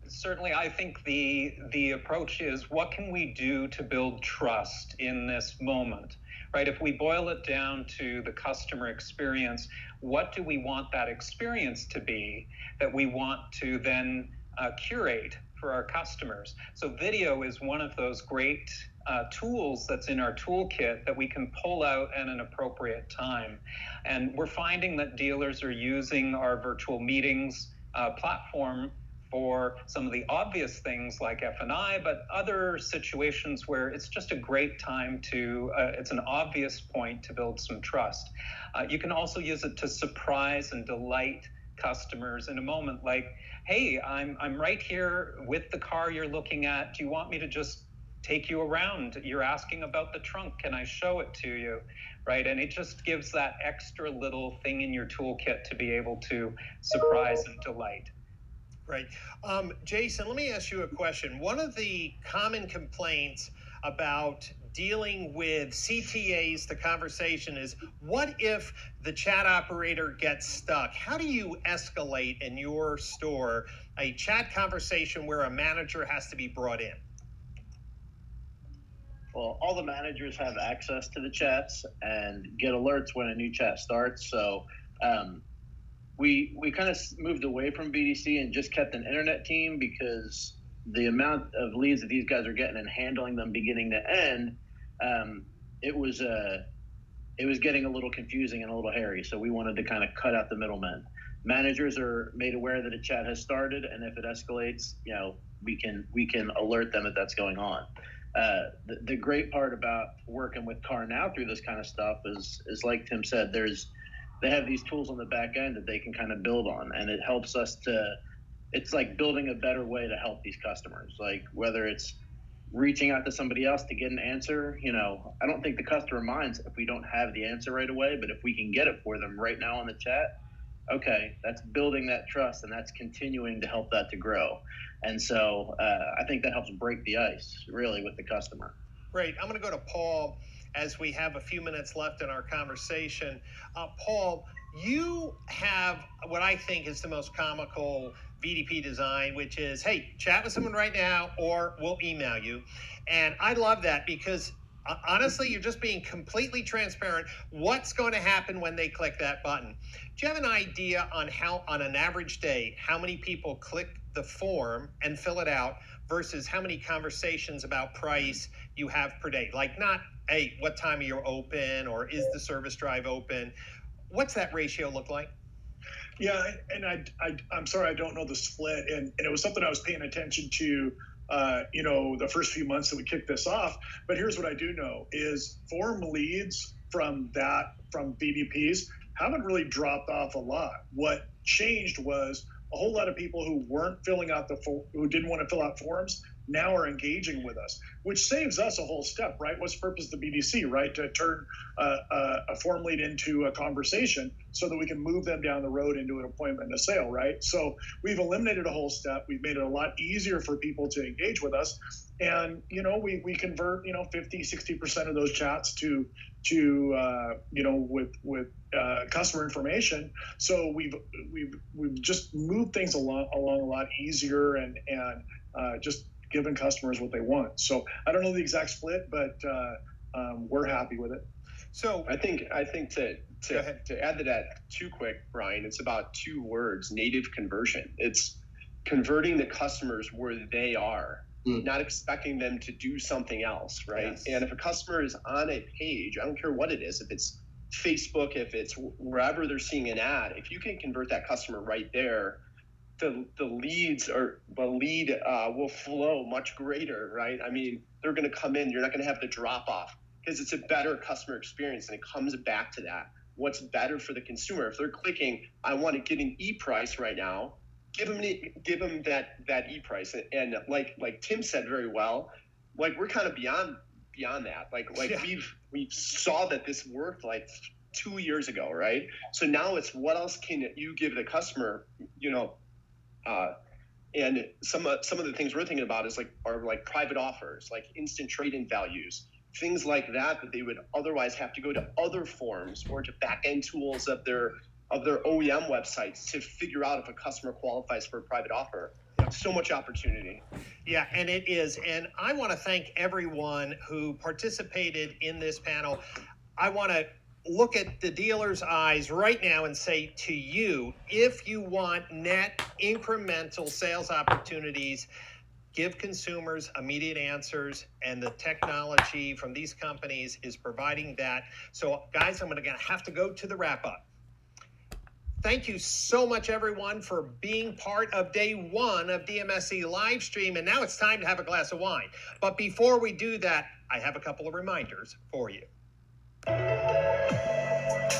Certainly, I think the approach is, what can we do to build trust in this moment, right? If we boil it down to the customer experience, what do we want that experience to be that we want to then curate for our customers? So video is one of those great tools that's in our toolkit that we can pull out at an appropriate time. And we're finding that dealers are using our virtual meetings platform for some of the obvious things like F&I, but other situations where it's just a great time to, it's an obvious point to build some trust. You can also use it to surprise and delight customers in a moment, like, hey, I'm right here with the car you're looking at. Do you want me to just take you around? You're asking about the trunk. Can I show it to you? Right? And it just gives that extra little thing in your toolkit to be able to surprise and delight. Right. Jason, let me ask you a question. One of the common complaints about dealing with CTAs, the conversation, is, what if the chat operator gets stuck? How do you escalate in your store a chat conversation where a manager has to be brought in? Well, all the managers have access to the chats and get alerts when a new chat starts. So we kind of moved away from BDC and just kept an internet team, because the amount of leads that these guys are getting and handling them beginning to end, it was getting a little confusing and a little hairy. So we wanted to kind of cut out the middlemen. Managers are made aware that a chat has started, and if it escalates, we can alert them that that's going on. The great part about working with CarNow through this kind of stuff is like Tim said, they have these tools on the back end that they can kind of build on, and it helps us it's like building a better way to help these customers. Like, whether it's reaching out to somebody else to get an answer, I don't think the customer minds if we don't have the answer right away, but if we can get it for them right now on the chat, okay, that's building that trust, and that's continuing to help that to grow. And so I think that helps break the ice really with the customer. Great. I'm going to go to Paul as we have a few minutes left in our conversation. Paul, you have what I think is the most comical VDP design, which is, hey, chat with someone right now, or we'll email you. And I love that because honestly, you're just being completely transparent. What's going to happen when they click that button? Do you have an idea on how, on an average day, how many people click the form and fill it out versus how many conversations about price you have per day? Like, not, hey, what time are you open, or is the service drive open? What's that ratio look like? Yeah, and I'm sorry, I don't know the split, and it was something I was paying attention to, the first few months that we kicked this off. But here's what I do know is form leads from VDPs haven't really dropped off a lot. What changed was a whole lot of people who weren't who didn't want to fill out forms now are engaging with us, which saves us a whole step, right? What's the purpose of the BDC, right? To turn a form lead into a conversation so that we can move them down the road into an appointment and a sale, right? So we've eliminated a whole step. We've made it a lot easier for people to engage with us. And, we convert, 50, 60% of those chats to with customer information. So we've just moved things along a lot easier and just giving customers what they want. So I don't know the exact split, but we're happy with it. So I think to add to that too quick, Brian, it's about 2 words: native conversion. It's converting the customers where they are, not expecting them to do something else, right? Yes. And if a customer is on a page, I don't care what it is, if it's Facebook, if it's wherever they're seeing an ad, if you can convert that customer right there, the lead will flow much greater, right? I mean, they're going to come in. You're not going to have the drop off because it's a better customer experience, and it comes back to that. What's better for the consumer? If they're clicking, I want to get an e-price right now, give them that e-price. And like Tim said very well, like we're kind of beyond that. Yeah. we saw that this worked like 2 years ago, right? So now it's what else can you give the customer, and some of the things we're thinking about are private offers, like instant trade-in values, things like that they would otherwise have to go to other forms or to back-end tools of their OEM websites to figure out if a customer qualifies for a private offer. So much opportunity. Yeah, and it is. And I want to thank everyone who participated in this panel. I want to look at the dealer's eyes right now and say to you, if you want net incremental sales opportunities, give consumers immediate answers, and the technology from these companies is providing that. So guys, I'm going to have to go to the wrap up. Thank you so much, everyone, for being part of day 1 of DMSC live stream. And now it's time to have a glass of wine. But before we do that, I have a couple of reminders for you.